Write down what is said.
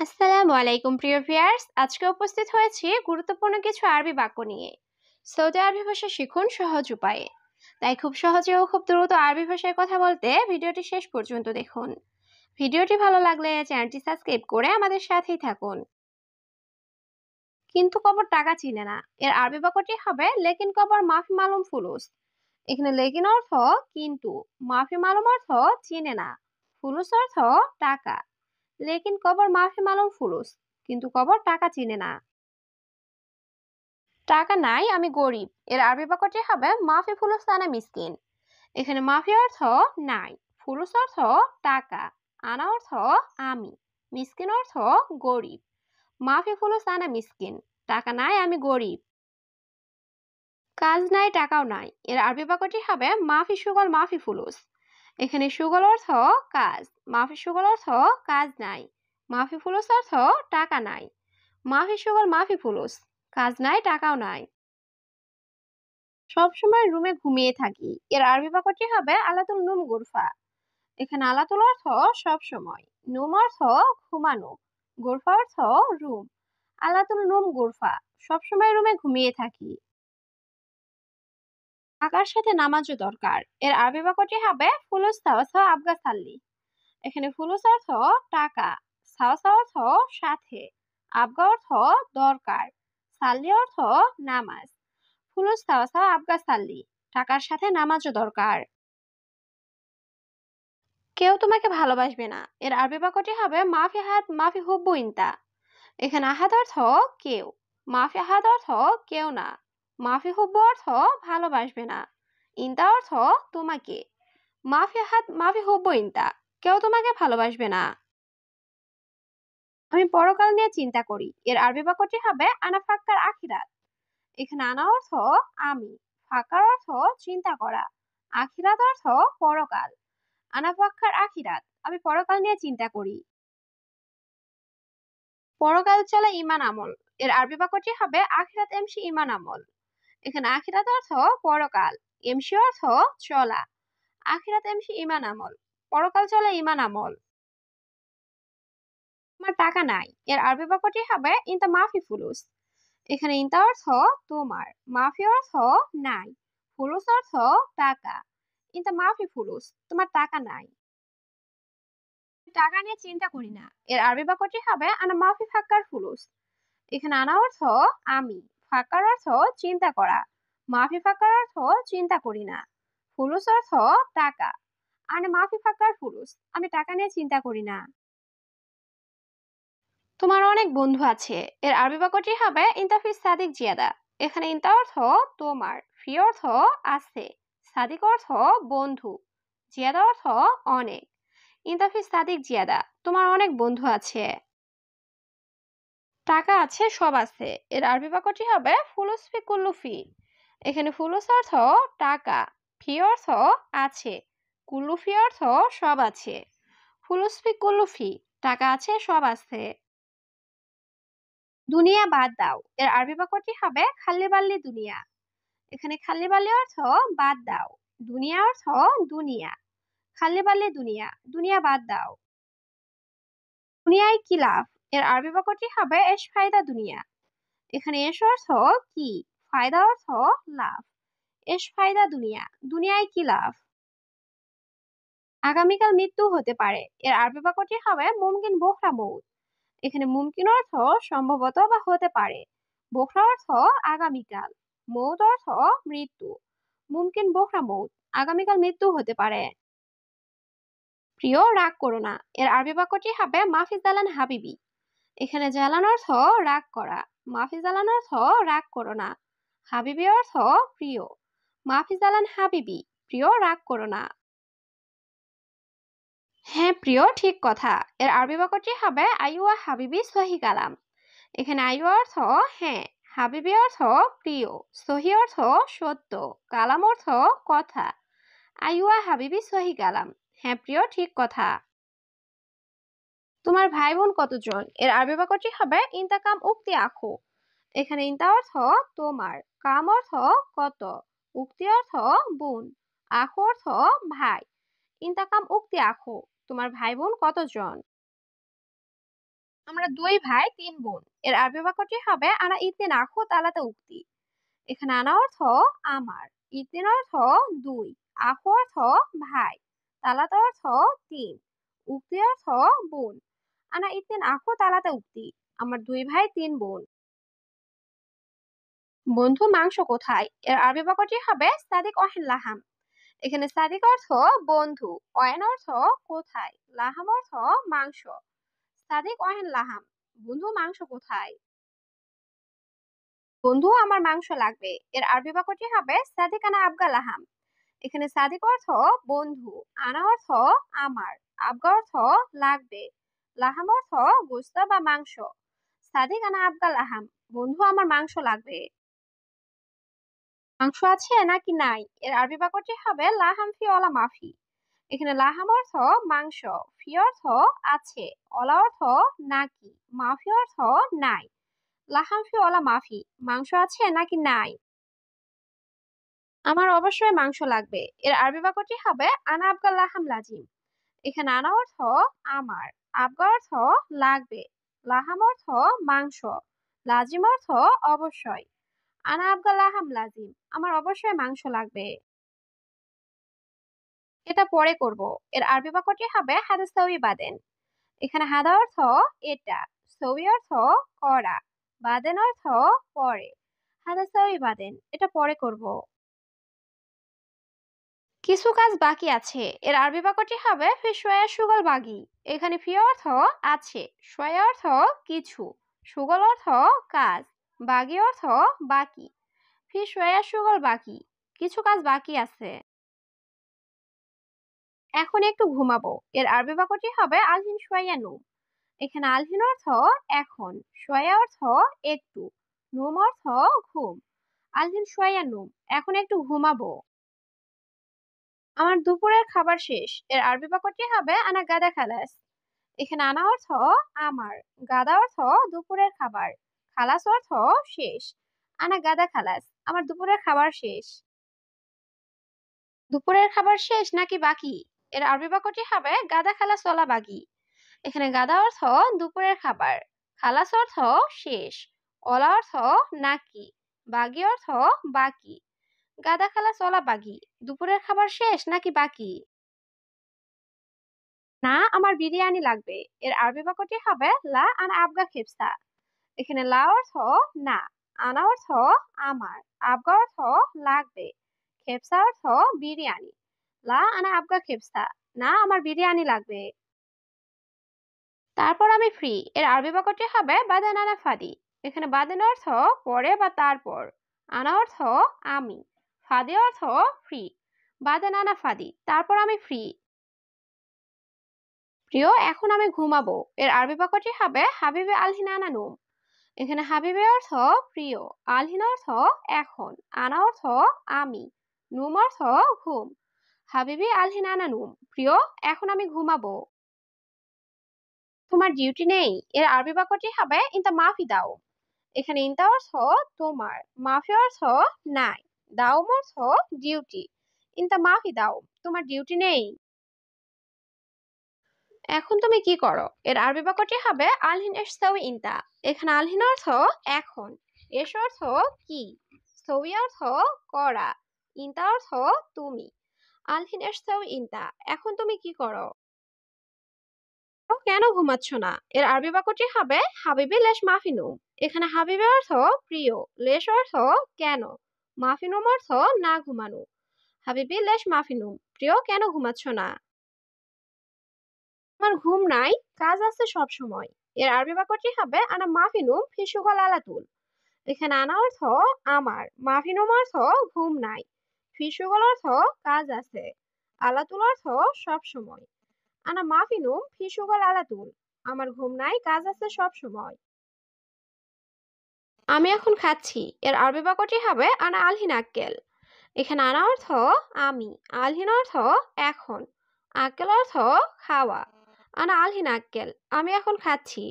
আসসালামু আলাইকুম প্রিয় ভিউয়ার্স, আজকে উপস্থিত হয়েছি গুরুত্বপূর্ণ কিছু আরবি বাক্য নিয়ে। সৌদি আরবি ভাষা শিখুন সহজ উপায়ে। তাই খুব সহজে ও খুব দ্রুত আরবি ভাষায় কথা বলতে ভিডিওটি শেষ পর্যন্ত দেখুন। ভিডিওটি ভালো লাগলে চ্যানেলটি সাবস্ক্রাইব করে আমাদের সাথেই থাকুন। কিন্তু কবর টাকা চিনে না, এর আরবি বাক্যটি হবে লেকিন কবর মাফি মালুম ফুলুস। এখানে লেকিন অর্থ কিন্তু, মাফি মালুম অর্থ চিনে না, ফুলুস অর্থ টাকা। লেকিন কবর মাফি মালুম ফুলুস, কিন্তু কবর টাকা চিনে না। টাকা নাই, আমি গরিব, এর আরবি বাক্যটি হবে মাফি ফুলুস আনা মিসকিন। এখানে মাফি অর্থ নাই, ফুলুস অর্থ টাকা, আনা অর্থ আমি, মিসকিন অর্থ গরিব। মাফি ফুলুস আনা মিসকিন, টাকা নাই আমি গরিব। কাজ নাই টাকাও নাই, এর আরবি বাক্যটি হবে মাফি সুগল মাফি ফুলুস। এখানে সুগল অর্থ কাজ, মাফি সুগল অর্থ কাজ নাই, মাফি ফুলুস অর্থ টাকা নাই। মাফি সুগল মাফি ফুলুস, কাজ নাই টাকাও নাই। সবসময় রুমে ঘুমিয়ে থাকি, এর আরবি বাক্যটি হবে আলাতুল নুম গুরফা। এখানে আলাতুল অর্থ সব সময়, নুম অর্থ ঘুমানো, গুরফা অর্থ রুম। আলাতুল নুম গুরফা, সবসময় রুমে ঘুমিয়ে থাকি। টাকার সাথে নামাজও দরকার, এর আরবি বাক্যটি হবে ফুলুস সাওয়াসা আবগা সাল্লি। এখানে ফুলুস অর্থ টাকা, সাওয়াসা অর্থ সাথে, আবগা অর্থ দরকার, সাল্লি অর্থ নামাজ। ফুলুস সাওয়াসা আবগা সাল্লি, টাকার সাথে নামাজও দরকার। কেউ তোমাকে ভালোবাসবে না, এর আরবি বাক্যটি হবে মাফি হাত মাফি হুব্বু ইনতা। এখানে আহাদ অর্থ কেউ, মাফি আহাদ অর্থ কেউ না, মাফি হুব্বু অর্থ ভালোবাসবে না, ইনতা অর্থ তোমাকে। মাফি আহাদ মাফি হুব্বু ইনতা, কেউ তোমাকে ভালোবাসবে না। আমি পরকাল নিয়ে চিন্তা করি, এর আরবি বাক্যটি হবে আনা ফাক্কার আখিরাত। এখানে আনা অর্থ আমি, ফাক্কার অর্থ চিন্তা করা, আখিরাত অর্থ পরকাল। আনা ফাক্কার আখিরাত, আমি পরকাল নিয়ে চিন্তা করি। পরকাল চলা ইমান আমল, এর আরবি বাক্যটি হবে আখিরাত এমসি ইমান আমল। এখানে আখিরাত অর্থ পরকাল, এমসি অর্থ চলা, আখিরাত এমসি ইমান আমল, পরকাল চলা ইমান আমল। তোমার টাকা নাই, এর আরবি বাক্যটি হবে ইনতা মাফি ফুলুস। এখানে ইনতা অর্থ তোমার, মাফি অর্থ নাই, ফুলুস অর্থ টাকা। ইনতা মাফি ফুলুস, তোমার টাকা নাই। টাকা নিয়ে চিন্তা করি না, এর আরবি বাক্যটি হবে আনা মাফি ফাক্কার ফুলুস। এখানে আনা অর্থ আমি, ফাক্কার অর্থ চিন্তা করা, মাফি ফাক্কার অর্থ চিন্তা করি না, ফুলুস অর্থ টাকা। আনা মাফি ফাক্কার ফুলুস, আমি টাকা নিয়ে চিন্তা করি না। তোমার অনেক বন্ধু আছে, এর আরবি বাক্যটি হবে ইনতাফি সাদিক জিয়াদা। এখানে ইনতা অর্থ তোমার, ফি অর্থ আছে, সাদিক অর্থ বন্ধু, জিয়াদা অর্থ অনেক। ইনতাফি সাদিক জিয়াদা, তোমার অনেক বন্ধু আছে। টাকা আছে সব আছে, এর আরবি বাক্যটি হবে ফুলুস ফি কুল্লু ফি। এখানে ফুলুস অর্থ টাকা, ফি অর্থ আছে, কুল্লু ফি অর্থ সব আছে। ফুলুস ফি কুল্লু ফি, টাকা আছে সব আছে। দুনিয়া বাদ দাও, এর আরবি বাক্যটি হবে খাল্লি বাল্লি দুনিয়া। এখানে খাল্লি বাল্লি অর্থ বাদ দাও, দুনিয়া অর্থ দুনিয়া, খাল্লি বাল্লি দুনিয়া, দুনিয়া বাদ দাও। দুনিয়ায় কি লাভ, এর আরবি বাক্যটি হবে এশ ফায়দা দুনিয়া। এখানে এশ অর্থ কি, ফায়দা অর্থ লাভ, এশ ফায়দা দুনিয়া, দুনিয়ায় কি লাভ। আগামীকাল মৃত্যু হতে পারে, এর আরবি বাক্যটি হবে মুমকিন বোখরা মৌত। এখানে মুমকিন অর্থ সম্ভবত বা হতে পারে, বোখরা অর্থ আগামীকাল, মৌত অর্থ মৃত্যু। মুমকিন বোখরা মৌত, আগামীকাল মৃত্যু হতে পারে। প্রিয় রাগ করো না, এর আরবি বাক্যটি হবে মাফি জালান হাবিবি। এখানে জালান অর্থ রাগ করা, মাফি জালান অর্থ রাগ করো না, হাবিবি অর্থ প্রিয়। মাফি জালান হাবিবি, প্রিয় রাগ করো না। হ্যাঁ প্রিয়, ঠিক কথা, এর আরবি বাক্যটি হবে আইওয়া হাবিবি সহি কালাম। এখানে আইওয়া অর্থ হ্যাঁ, হাবিবি অর্থ প্রিয়, সহি অর্থ সত্য, কালাম অর্থ কথা। আইওয়া হাবিবি সহি কালাম, হ্যাঁ প্রিয় ঠিক কথা। তোমার ভাই বোন কতজন, এর আরবি বাক্যটি হবে ইনতা কাম উক্তি আখু। এখানে ইনতা অর্থ তোমার, কাম অর্থ কত, উক্তি অর্থ বোন, আখু অর্থ ভাই। ইনতা কাম উক্তি আখু, তোমার ভাই বোন কতজন। আমরা 2 ভাই 3 বোন। এর আরবি বাক্যটি হবে আনা ইতিন আখু তালাতে উক্তি। এখানে আনা অর্থ আমার, ইতিন অর্থ 2, আখু অর্থ ভাই, তালাতে অর্থ 3, উক্তি অর্থ বোন। আনা ইতিন আখু তালাতে উক্তি, আমার 2 ভাই 3 বোন। বন্ধু মাংস কোথায়? এর আরবি বাক্যটি হবে সাদিক ওয়াহিন লাহাম। এখানে সাদিক অর্থ বন্ধু, ওয়াইন অর্থ কোথায়, লাহাম অর্থ মাংস। সাদিক ওয়াহিন লাহাম, বন্ধু মাংস কোথায়? বন্ধু আমার মাংস লাগবে। এর আরবি বাক্যটি হবে সাদিক আনা আবগা লাহাম। এখানে সাদিক অর্থ বন্ধু, আনা অর্থ আমার, আবগা অর্থ লাগবে, লাহাম অর্থ গোস্ত বা মাংস। সাদিক আনা আবগা লাহাম, বন্ধু আমার মাংস লাগবে। মাংস আছে নাকি নাই? এর আরবি বাক্যটি হবে লাহাম ফি অলা মাফি। এখানে লাহাম অর্থ মাংস, ফি অর্থ আছে, অলা অর্থ নাকি, মাফি অর্থ নাই। লাহাম ফি অলা মাফি, মাংস আছে নাকি নাই? আমার অবশ্যই মাংস লাগবে। এর আরবি বাক্যটি হবে আনা আবগা লাহাম লাজিম। এখানে আনা অর্থ আমার, আবগা অর্থ লাগবে, লাহাম অর্থ মাংস, লাজিম অর্থ অবশ্যই। আনা আবগা লাহাম লাজিম, আমার অবশ্যই মাংস লাগবে। এটা পরে করব। এর আরবি বাক্যটি হবে হাদা সাউই বাদেন। এখানে হাদা অর্থ এটা, সউই অর্থ করা, বাদেন অর্থ পরে। হাদা সাউই বাদেন, এটা পরে করব। কিছু কাজ বাকি আছে। এর আরবি বাক্যটি হবে ফি শোয়া সুগল বাগি। এখানে ফি অর্থ আছে, শোয়া অর্থ কিছু, সুগল অর্থ কাজ, বাগি অর্থ বাকি। ফি শোয়া সুগল বাকি, কিছু কাজ বাকি আছে। এখন একটু ঘুমাবো। এর আরবি বাক্যটি হবে আলহিন শোয়া নুম। এখানে আলহিন অর্থ এখন, শোয়া অর্থ একটু, নুম অর্থ ঘুম। আলহিন শোয়া নুম, এখন একটু ঘুমাবো। আমার দুপুরের খাবার শেষ। এর আরবি বাক্যটি হবে আনা গাদা খালাস। এখানে আনা অর্থ আমার, গাদা অর্থ দুপুরের খাবার, খালাস অর্থ শেষ। আনা গাদা খালাস, আমার দুপুরের খাবার শেষ। দুপুরের খাবার শেষ নাকি বাকি? এর আরবি বাক্যটি হবে গাদা খালাস ওলা বাগি। এখানে গাদা অর্থ দুপুরের খাবার, খালাস অর্থ শেষ, ওলা অর্থ নাকি, বাগি অর্থ বাকি। গাদা খালাস ওলা বাগি, দুপুরের খাবার শেষ নাকি বাকি? না, আমার বিরিয়ানি লাগবে। এর আরবি বাক্যটি হবে লা আনা আবগা খেপসা। এখানে লা অর্থ না, আনা অর্থ আমার, আবগা অর্থ লাগবে, খেপসা অর্থ বিরিয়ানি। লা আনা আবগা খেপসা, না আমার বিরিয়ানি লাগবে। তারপর আমি ফ্রি। এর আরবি বাক্যটি হবে বাদেন আনা ফাদি। এখানে বাদেন অর্থ পরে বা তারপর, আনা অর্থ আমি, ফাদি অর্থ ফ্রি। বাদেন আনা ফাদি, তারপর আমি ফ্রি। প্রিয়, এখন আমি ঘুমাবো। এর আরবি বাক্যটি হবে হাবিবে আলহিনা আনা নুম। এখানে হাবিবে অর্থ প্রিয়, আলহিন অর্থ এখন, আনা অর্থ আমি, নুম অর্থ ঘুম। হাবিবি আলহিন আনা নুম, প্রিয় এখন আমি ঘুমাবো। তোমার ডিউটি নেই। এর আরবি বাক্যটি হবে ইনতা মাফি দাও। এখানে ইনতা অর্থ তোমার, মাফি অর্থ নাই, দাওম অর্থ ডিউটি। ইনতা মাফি দাও, তোমার ডিউটি নেই। এখন তুমি কি করো? এর আরবি বাক্যটি হবে আলহিন এসসাউই ইনতা। এখানে আলহিন অর্থ এখন, এস অর্থ কি, সউই অর্থ করা, ইনতা অর্থ তুমি। আলহিন এসসাউই ইনতা, এখন তুমি কি করো? তো কেন ঘুমাচ্ছ না? এর আরবি বাক্যটি হবে হাবিবি লেশ মাফিনু। এখানে হাবিবি অর্থ প্রিয়, লেশ অর্থ কেন, মাফিনুম অর্থ না ঘুমানো। হাবিবি লেশ মাফিনু, প্রিয় কেন ঘুমাচ্ছ না? আমার ঘুম নাই, কাজ আছে সব সময়। এর আরবি বাক্যটি হবে আনা মাফিনুম ফি শুগল আলাতুল। এখানে আনা অর্থ আমার, মাফিনুম অর্থ ঘুম নাই, ফি শুগল অর্থ কাজ আছে, আলাতুল অর্থ সব সময়। আনা মাফিনুম ফি শুগল আলাতুল, আমার ঘুম নাই, কাজ আছে সব সময়। আমি এখন খাচ্ছি। এর আরবি বাক্যটি হবে আনা আলহিন আক্কেল। এখানে আনা অর্থ আমি, আলহিন অর্থ এখন, আক্কেল অর্থ খাওয়া। আনা আলহিন আক্কেল, আমি এখন খাচ্ছি।